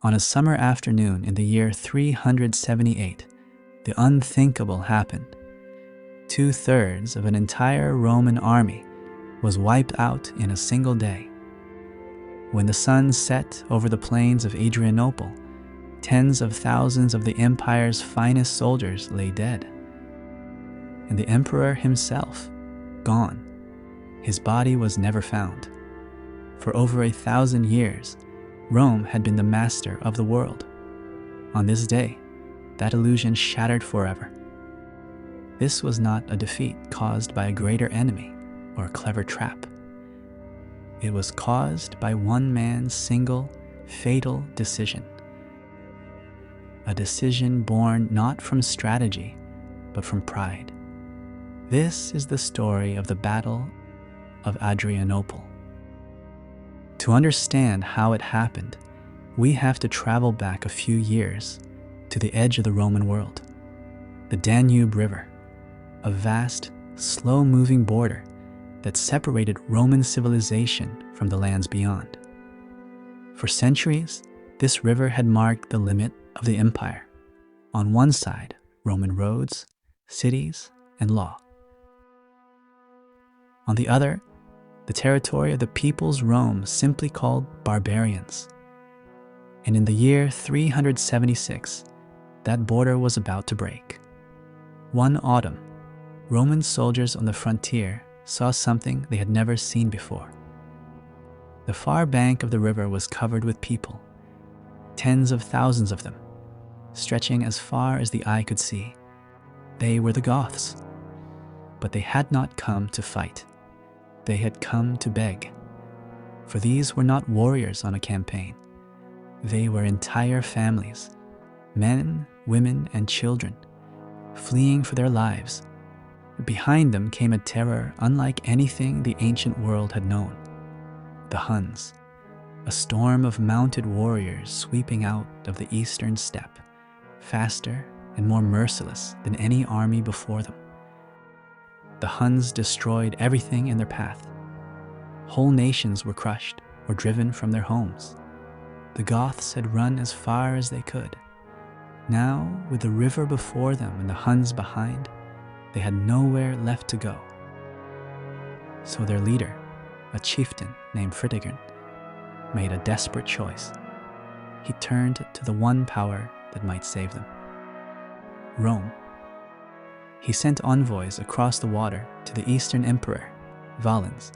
On a summer afternoon in the year 378, the unthinkable happened. 2/3 of an entire Roman army was wiped out in a single day. When the sun set over the plains of Adrianople, tens of thousands of the empire's finest soldiers lay dead. And the emperor himself, gone. His body was never found. For over 1,000 years, Rome had been the master of the world. On this day, that illusion shattered forever. This was not a defeat caused by a greater enemy or a clever trap. It was caused by one man's single, fatal decision. A decision born not from strategy, but from pride. This is the story of the Battle of Adrianople. To understand how it happened, we have to travel back a few years to the edge of the Roman world, the Danube River, a vast, slow-moving border that separated Roman civilization from the lands beyond. For centuries, this river had marked the limit of the empire. On one side, Roman roads, cities, and law. On the other, the territory of the peoples Rome simply called barbarians. And in the year 376, that border was about to break. One autumn, Roman soldiers on the frontier saw something they had never seen before. The far bank of the river was covered with people, tens of thousands of them, stretching as far as the eye could see. They were the Goths. But they had not come to fight. They had come to beg. For these were not warriors on a campaign. They were entire families, men, women, and children, fleeing for their lives. Behind them came a terror unlike anything the ancient world had known. The Huns, a storm of mounted warriors sweeping out of the eastern steppe, faster and more merciless than any army before them. The Huns destroyed everything in their path. Whole nations were crushed or driven from their homes. The Goths had run as far as they could. Now, with the river before them and the Huns behind, they had nowhere left to go. So their leader, a chieftain named Fritigern, made a desperate choice. He turned to the one power that might save them: Rome. He sent envoys across the water to the Eastern Emperor, Valens,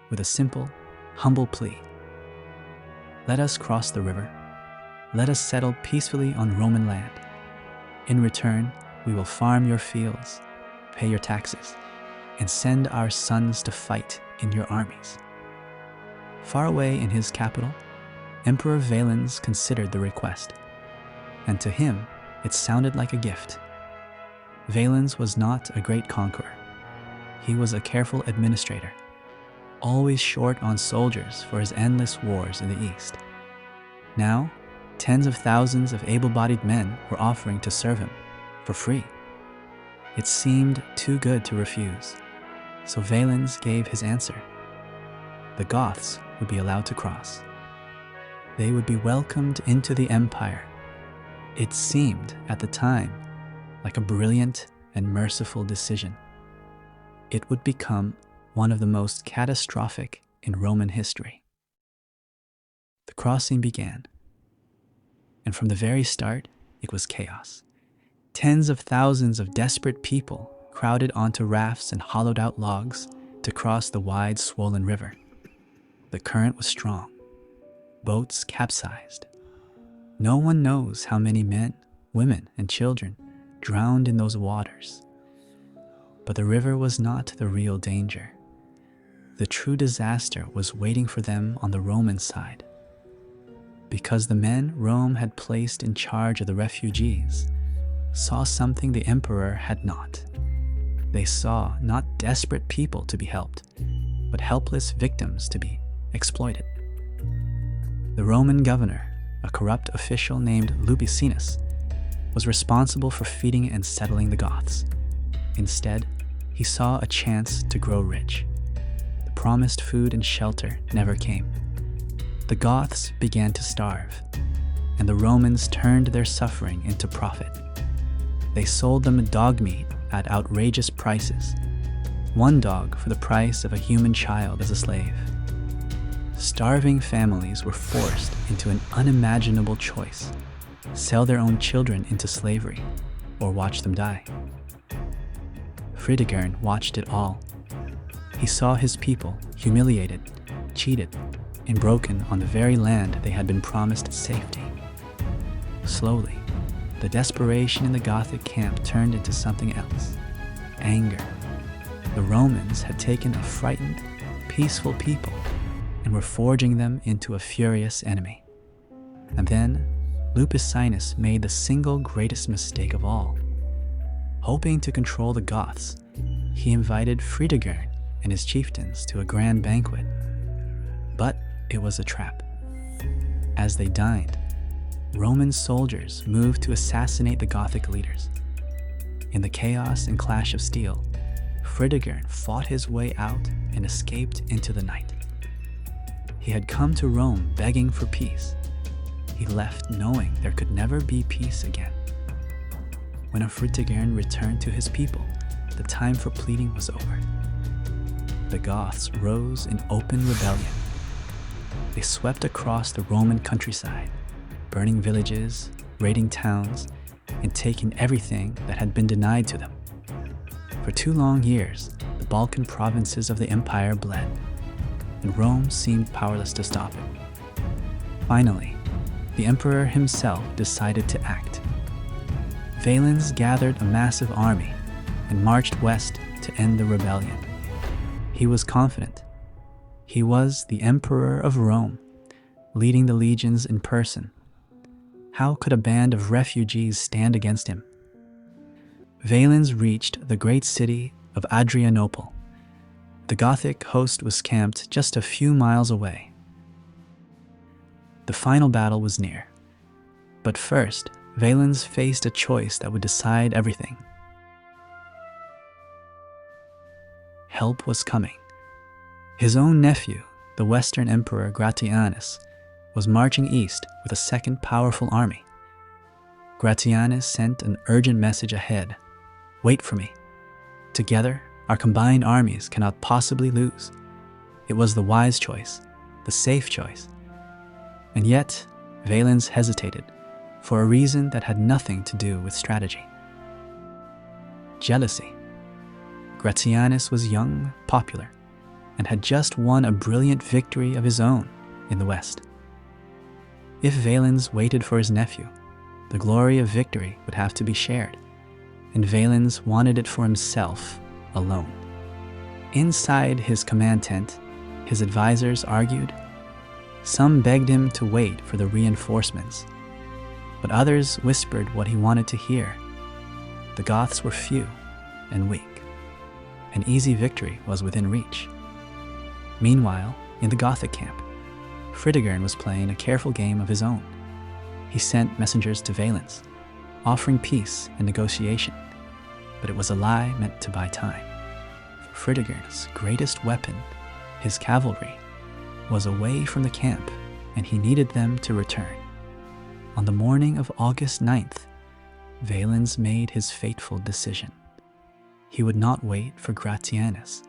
with a simple, humble plea. Let us cross the river. Let us settle peacefully on Roman land. In return, we will farm your fields, pay your taxes, and send our sons to fight in your armies. Far away in his capital, Emperor Valens considered the request, and to him it sounded like a gift. Valens was not a great conqueror. He was a careful administrator, always short on soldiers for his endless wars in the east. Now, tens of thousands of able-bodied men were offering to serve him for free. It seemed too good to refuse, so Valens gave his answer. The Goths would be allowed to cross. They would be welcomed into the empire. It seemed, at the time, like a brilliant and merciful decision. It would become one of the most catastrophic in Roman history. The crossing began, and from the very start, it was chaos. Tens of thousands of desperate people crowded onto rafts and hollowed-out logs to cross the wide, swollen river. The current was strong. Boats capsized. No one knows how many men, women, and children drowned in those waters. But the river was not the real danger. The true disaster was waiting for them on the Roman side. Because the men Rome had placed in charge of the refugees saw something the emperor had not. They saw not desperate people to be helped, but helpless victims to be exploited. The Roman governor, a corrupt official named Lupicinus, was responsible for feeding and settling the Goths. Instead, he saw a chance to grow rich. The promised food and shelter never came. The Goths began to starve, and the Romans turned their suffering into profit. They sold them dog meat at outrageous prices, one dog for the price of a human child as a slave. Starving families were forced into an unimaginable choice: sell their own children into slavery or watch them die. Fritigern watched it all. He saw his people humiliated, cheated, and broken on the very land they had been promised safety. Slowly, the desperation in the Gothic camp turned into something else: anger. The Romans had taken a frightened, peaceful people and were forging them into a furious enemy. And then Lupus Sinus made the single greatest mistake of all. Hoping to control the Goths, he invited Fritigern and his chieftains to a grand banquet. But it was a trap. As they dined, Roman soldiers moved to assassinate the Gothic leaders. In the chaos and clash of steel, Fritigern fought his way out and escaped into the night. He had come to Rome begging for peace. He left knowing there could never be peace again. When Fritigern returned to his people, the time for pleading was over. The Goths rose in open rebellion. They swept across the Roman countryside, burning villages, raiding towns, and taking everything that had been denied to them. For 2 long years, the Balkan provinces of the empire bled, and Rome seemed powerless to stop it. Finally, the emperor himself decided to act. Valens gathered a massive army and marched west to end the rebellion. He was confident. He was the emperor of Rome, leading the legions in person. How could a band of refugees stand against him? Valens reached the great city of Adrianople. The Gothic host was camped just a few miles away. The final battle was near. But first, Valens faced a choice that would decide everything. Help was coming. His own nephew, the Western Emperor Gratianus, was marching east with a second powerful army. Gratianus sent an urgent message ahead: "Wait for me. Together, our combined armies cannot possibly lose." It was the wise choice, the safe choice. And yet, Valens hesitated, for a reason that had nothing to do with strategy. Jealousy. Gratianus was young, popular, and had just won a brilliant victory of his own in the West. If Valens waited for his nephew, the glory of victory would have to be shared, and Valens wanted it for himself alone. Inside his command tent, his advisors argued. Some begged him to wait for the reinforcements, but others whispered what he wanted to hear. The Goths were few and weak. An easy victory was within reach. Meanwhile, in the Gothic camp, Fritigern was playing a careful game of his own. He sent messengers to Valens, offering peace and negotiation, but it was a lie meant to buy time. For Fritigern's greatest weapon, his cavalry, was away from the camp, and he needed them to return. On the morning of August 9th, Valens made his fateful decision. He would not wait for Gratianus.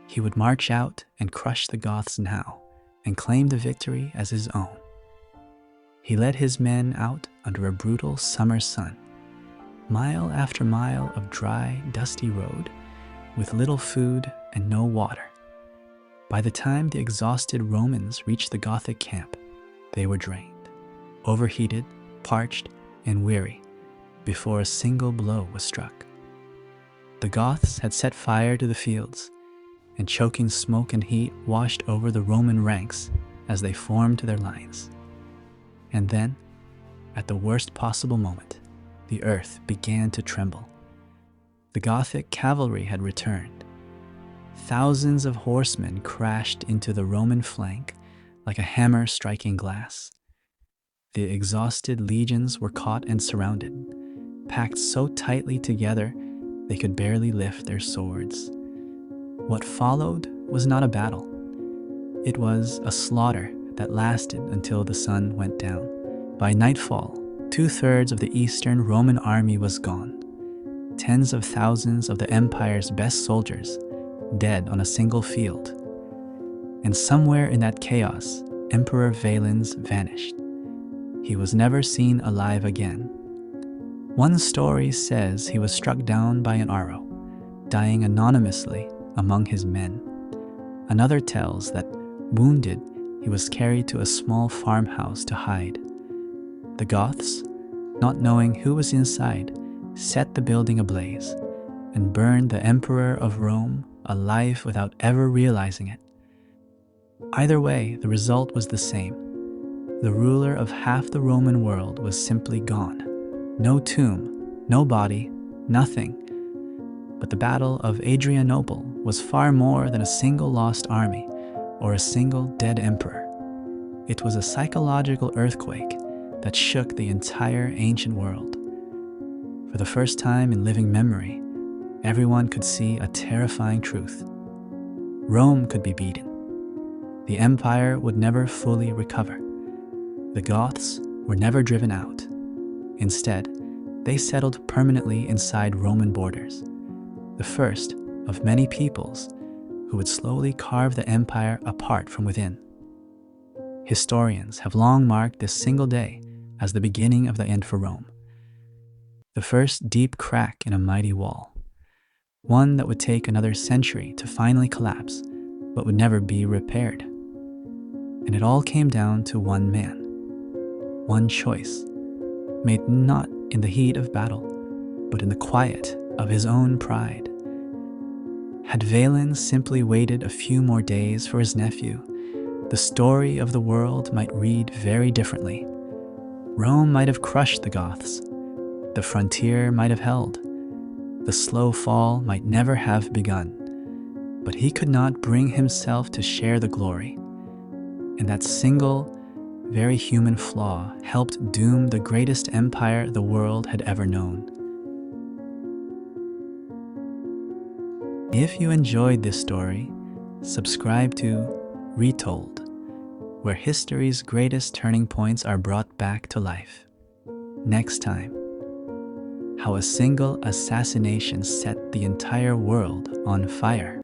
He would march out and crush the Goths now, and claim the victory as his own. He led his men out under a brutal summer sun, mile after mile of dry, dusty road, with little food and no water. By the time the exhausted Romans reached the Gothic camp, they were drained, overheated, parched, and weary, before a single blow was struck. The Goths had set fire to the fields, and choking smoke and heat washed over the Roman ranks as they formed their lines. And then, at the worst possible moment, the earth began to tremble. The Gothic cavalry had returned. Thousands of horsemen crashed into the Roman flank like a hammer striking glass. The exhausted legions were caught and surrounded, packed so tightly together they could barely lift their swords. What followed was not a battle. It was a slaughter that lasted until the sun went down. By nightfall, 2/3 of the Eastern Roman army was gone. Tens of thousands of the empire's best soldiers dead on a single field. And somewhere in that chaos, Emperor Valens vanished. He was never seen alive again. One story says he was struck down by an arrow, dying anonymously among his men. Another tells that, wounded, he was carried to a small farmhouse to hide. The Goths, not knowing who was inside, set the building ablaze and burned the Emperor of Rome alive without ever realizing it. Either way, the result was the same. The ruler of half the Roman world was simply gone. No tomb, no body, nothing. But the Battle of Adrianople was far more than a single lost army or a single dead emperor. It was a psychological earthquake that shook the entire ancient world. For the first time in living memory, everyone could see a terrifying truth. Rome could be beaten. The empire would never fully recover. The Goths were never driven out. Instead, they settled permanently inside Roman borders, the first of many peoples who would slowly carve the empire apart from within. Historians have long marked this single day as the beginning of the end for Rome. The first deep crack in a mighty wall, one that would take another century to finally collapse, but would never be repaired. And it all came down to one man, one choice, made not in the heat of battle, but in the quiet of his own pride. Had Valens simply waited a few more days for his nephew, the story of the world might read very differently. Rome might have crushed the Goths. The frontier might have held. The slow fall might never have begun. But he could not bring himself to share the glory. And that single, very human flaw helped doom the greatest empire the world had ever known. If you enjoyed this story, subscribe to Retold, where history's greatest turning points are brought back to life. Next time, how a single assassination set the entire world on fire.